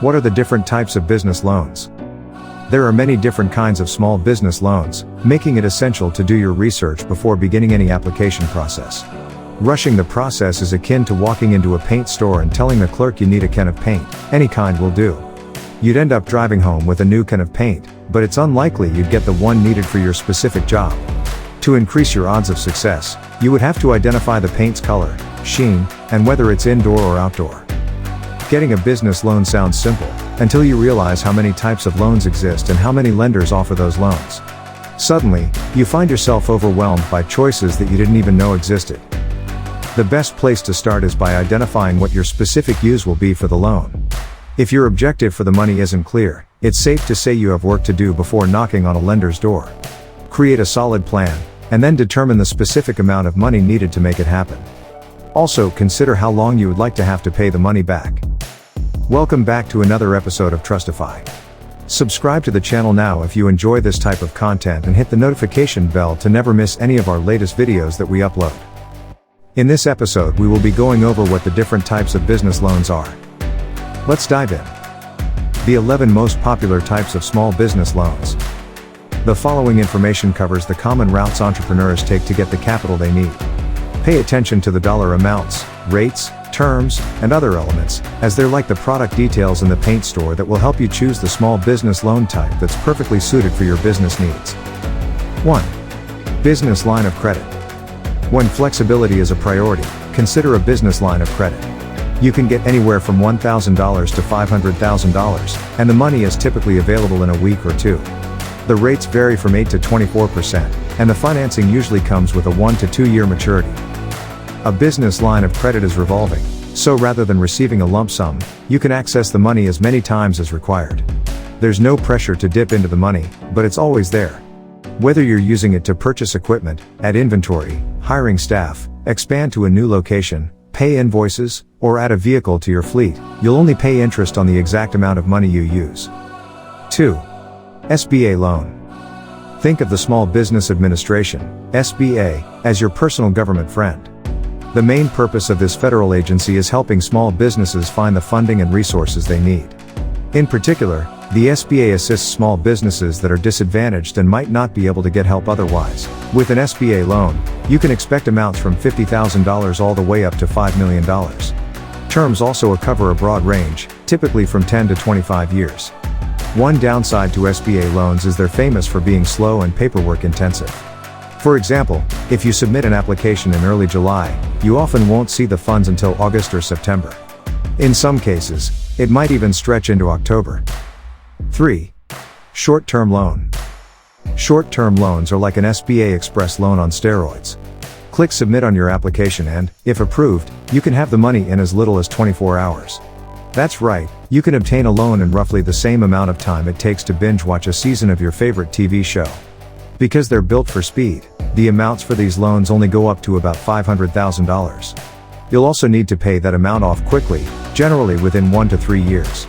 What are the different types of business loans? There are many different kinds of small business loans, making it essential to do your research before beginning any application process. Rushing the process is akin to walking into a paint store and telling the clerk you need a can of paint. Any kind will do. You'd end up driving home with a new can of paint, but it's unlikely you'd get the one needed for your specific job. To increase your odds of success, you would have to identify the paint's color, sheen, and whether it's indoor or outdoor. Getting a business loan sounds simple, until you realize how many types of loans exist and how many lenders offer those loans. Suddenly, you find yourself overwhelmed by choices that you didn't even know existed. The best place to start is by identifying what your specific use will be for the loan. If your objective for the money isn't clear, it's safe to say you have work to do before knocking on a lender's door. Create a solid plan, and then determine the specific amount of money needed to make it happen. Also, consider how long you would like to have to pay the money back. Welcome back to another episode of Trustify. Subscribe to the channel now if you enjoy this type of content and hit the notification bell to never miss any of our latest videos that we upload. In this episode we will be going over what the different types of business loans are. Let's dive in. The 11 most popular types of small business loans. The following information covers the common routes entrepreneurs take to get the capital they need. Pay attention to the dollar amounts, rates, terms, and other elements, as they're like the product details in the paint store that will help you choose the small business loan type that's perfectly suited for your business needs. 1. Business line of credit. When flexibility is a priority, consider a business line of credit. You can get anywhere from $1,000 to $500,000, and the money is typically available in a week or two. The rates vary from 8 to 24%, and the financing usually comes with a 1 to 2 year maturity. A business line of credit is revolving, so rather than receiving a lump sum, you can access the money as many times as required. There's no pressure to dip into the money, but it's always there. Whether you're using it to purchase equipment, add inventory, hiring staff, expand to a new location, pay invoices, or add a vehicle to your fleet, you'll only pay interest on the exact amount of money you use. 2. SBA loan. Think of the Small Business Administration, SBA, as your personal government friend. The main purpose of this federal agency is helping small businesses find the funding and resources they need. In particular, the SBA assists small businesses that are disadvantaged and might not be able to get help otherwise. With an SBA loan, you can expect amounts from $50,000 all the way up to $5 million. Terms also cover a broad range, typically from 10 to 25 years. One downside to SBA loans is they're famous for being slow and paperwork intensive. For example, if you submit an application in early July, you often won't see the funds until August or September. In some cases, it might even stretch into October. 3. Short-term loan. Short-term loans are like an SBA Express loan on steroids. Click Submit on your application and, if approved, you can have the money in as little as 24 hours. That's right, you can obtain a loan in roughly the same amount of time it takes to binge watch a season of your favorite TV show. Because they're built for speed, the amounts for these loans only go up to about $500,000. You'll also need to pay that amount off quickly, generally within 1 to 3 years.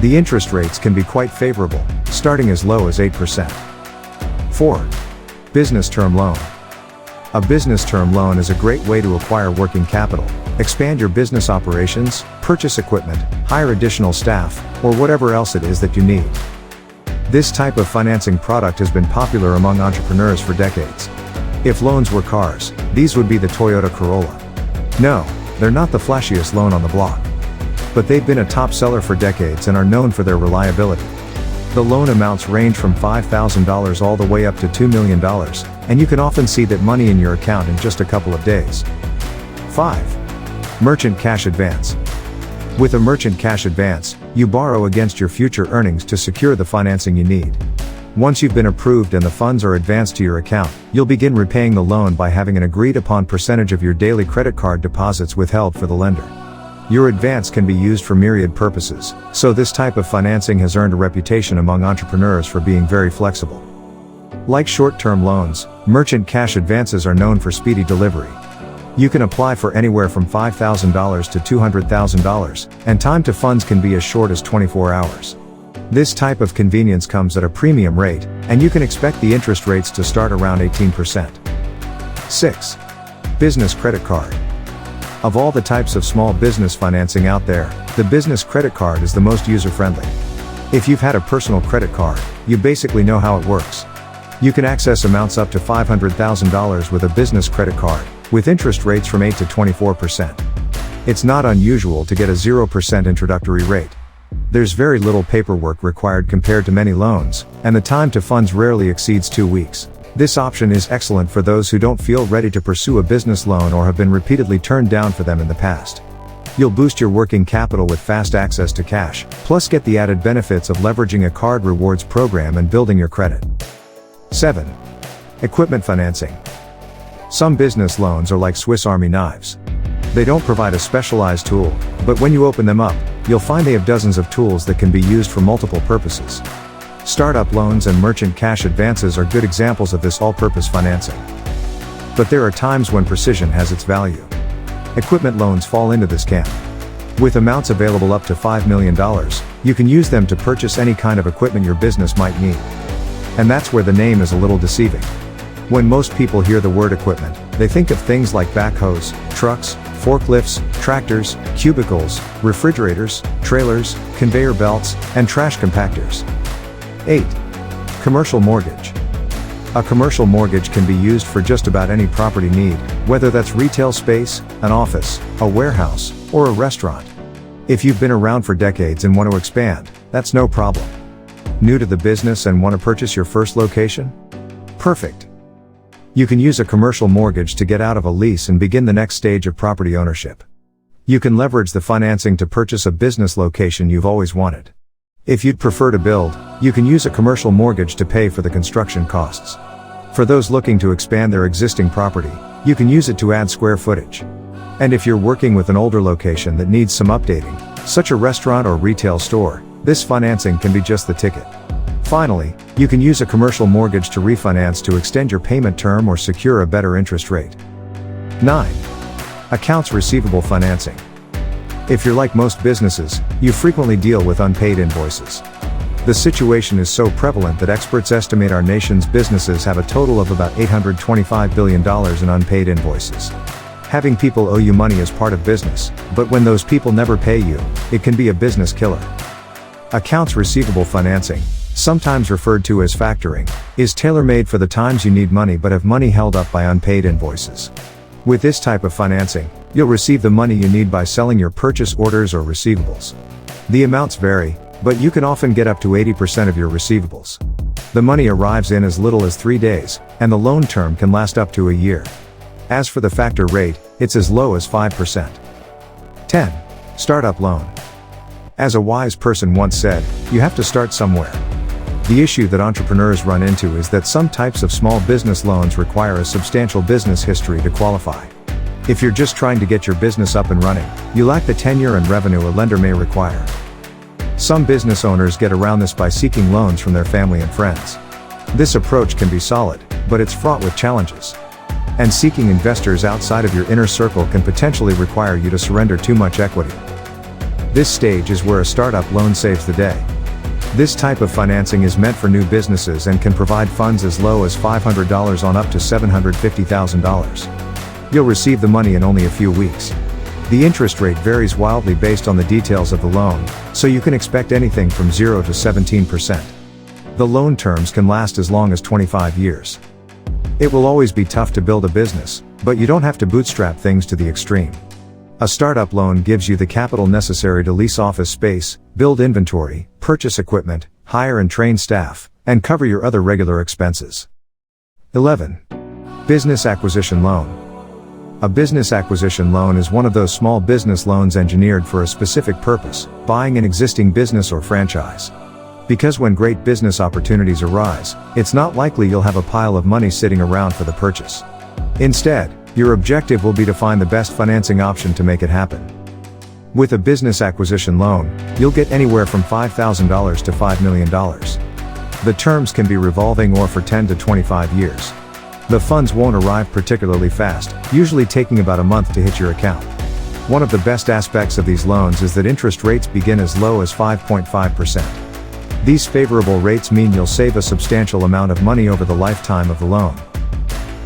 The interest rates can be quite favorable, starting as low as 8%. 4. Business term loan. A business term loan is a great way to acquire working capital, expand your business operations, purchase equipment, hire additional staff, or whatever else it is that you need. This type of financing product has been popular among entrepreneurs for decades. If loans were cars, these would be the Toyota Corolla. No, they're not the flashiest loan on the block. But they've been a top seller for decades and are known for their reliability. The loan amounts range from $5,000 all the way up to $2 million, and you can often see that money in your account in just a couple of days. 5. Merchant cash advance. With a merchant cash advance, you borrow against your future earnings to secure the financing you need. Once you've been approved and the funds are advanced to your account, you'll begin repaying the loan by having an agreed-upon percentage of your daily credit card deposits withheld for the lender. Your advance can be used for myriad purposes, so this type of financing has earned a reputation among entrepreneurs for being very flexible. Like short-term loans, merchant cash advances are known for speedy delivery. You can apply for anywhere from $5,000 to $200,000, and time to funds can be as short as 24 hours. This type of convenience comes at a premium rate, and you can expect the interest rates to start around 18%. 6. Business credit card. Of all the types of small business financing out there, the business credit card is the most user-friendly. If you've had a personal credit card, you basically know how it works. You can access amounts up to $500,000 with a business credit card, with interest rates from 8 to 24%. It's not unusual to get a 0% introductory rate. There's very little paperwork required compared to many loans, and the time to funds rarely exceeds 2 weeks. This option is excellent for those who don't feel ready to pursue a business loan or have been repeatedly turned down for them in the past. You'll boost your working capital with fast access to cash, plus get the added benefits of leveraging a card rewards program and building your credit. 7. Equipment financing. Some business loans are like Swiss Army knives. They don't provide a specialized tool, but when you open them up, you'll find they have dozens of tools that can be used for multiple purposes. Startup loans and merchant cash advances are good examples of this all-purpose financing. But there are times when precision has its value. Equipment loans fall into this camp. With amounts available up to $5 million, you can use them to purchase any kind of equipment your business might need. And that's where the name is a little deceiving. When most people hear the word equipment, they think of things like backhoes, trucks, forklifts, tractors, cubicles, refrigerators, trailers, conveyor belts, and trash compactors. 8. Commercial mortgage. A commercial mortgage can be used for just about any property need, whether that's retail space, an office, a warehouse, or a restaurant. If you've been around for decades and want to expand, that's no problem. New to the business and want to purchase your first location? Perfect. You can use a commercial mortgage to get out of a lease and begin the next stage of property ownership. You can leverage the financing to purchase a business location you've always wanted. If you'd prefer to build, you can use a commercial mortgage to pay for the construction costs. For those looking to expand their existing property, you can use it to add square footage. And if you're working with an older location that needs some updating, such a restaurant or retail store, this financing can be just the ticket. Finally, you can use a commercial mortgage to refinance to extend your payment term or secure a better interest rate. 9. Accounts receivable financing. If you're like most businesses, you frequently deal with unpaid invoices. The situation is so prevalent that experts estimate our nation's businesses have a total of about $825 billion in unpaid invoices. Having people owe you money is part of business, but when those people never pay you, it can be a business killer. Accounts receivable financing, sometimes referred to as factoring, is tailor-made for the times you need money but have money held up by unpaid invoices. With this type of financing, you'll receive the money you need by selling your purchase orders or receivables. The amounts vary, but you can often get up to 80% of your receivables. The money arrives in as little as 3 days, and the loan term can last up to a year. As for the factor rate, it's as low as 5%. 10. Startup loan. As a wise person once said, you have to start somewhere. The issue that entrepreneurs run into is that some types of small business loans require a substantial business history to qualify. If you're just trying to get your business up and running, you lack the tenure and revenue a lender may require. Some business owners get around this by seeking loans from their family and friends. This approach can be solid, but it's fraught with challenges. And seeking investors outside of your inner circle can potentially require you to surrender too much equity. This stage is where a startup loan saves the day. This type of financing is meant for new businesses and can provide funds as low as $500 on up to $750,000. You'll receive the money in only a few weeks. The interest rate varies wildly based on the details of the loan, so you can expect anything from 0 to 17%. The loan terms can last as long as 25 years. It will always be tough to build a business, but you don't have to bootstrap things to the extreme. A startup loan gives you the capital necessary to lease office space, build inventory, purchase equipment, hire and train staff, and cover your other regular expenses. 11. Business acquisition loan. A business acquisition loan is one of those small business loans engineered for a specific purpose, buying an existing business or franchise. Because when great business opportunities arise, it's not likely you'll have a pile of money sitting around for the purchase. Instead, your objective will be to find the best financing option to make it happen. With a business acquisition loan, you'll get anywhere from $5,000 to $5 million. The terms can be revolving or for 10 to 25 years. The funds won't arrive particularly fast, usually taking about a month to hit your account. One of the best aspects of these loans is that interest rates begin as low as 5.5%. These favorable rates mean you'll save a substantial amount of money over the lifetime of the loan.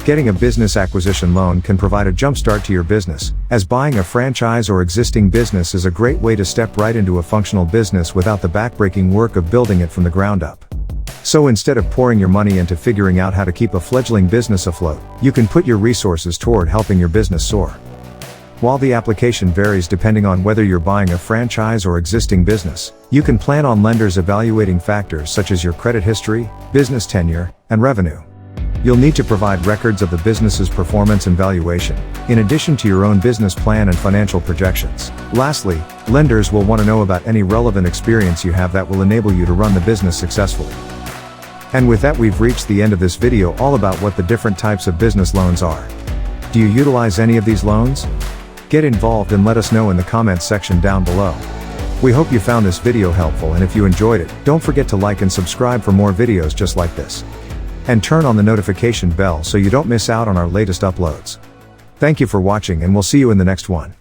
Getting a business acquisition loan can provide a jumpstart to your business, as buying a franchise or existing business is a great way to step right into a functional business without the backbreaking work of building it from the ground up. So instead of pouring your money into figuring out how to keep a fledgling business afloat, you can put your resources toward helping your business soar. While the application varies depending on whether you're buying a franchise or existing business, you can plan on lenders evaluating factors such as your credit history, business tenure, and revenue. You'll need to provide records of the business's performance and valuation, in addition to your own business plan and financial projections. Lastly, lenders will want to know about any relevant experience you have that will enable you to run the business successfully. And with that, we've reached the end of this video all about what the different types of business loans are. Do you utilize any of these loans? Get involved and let us know in the comments section down below. We hope you found this video helpful, and if you enjoyed it, don't forget to like and subscribe for more videos just like this. And turn on the notification bell so you don't miss out on our latest uploads. Thank you for watching, and we'll see you in the next one.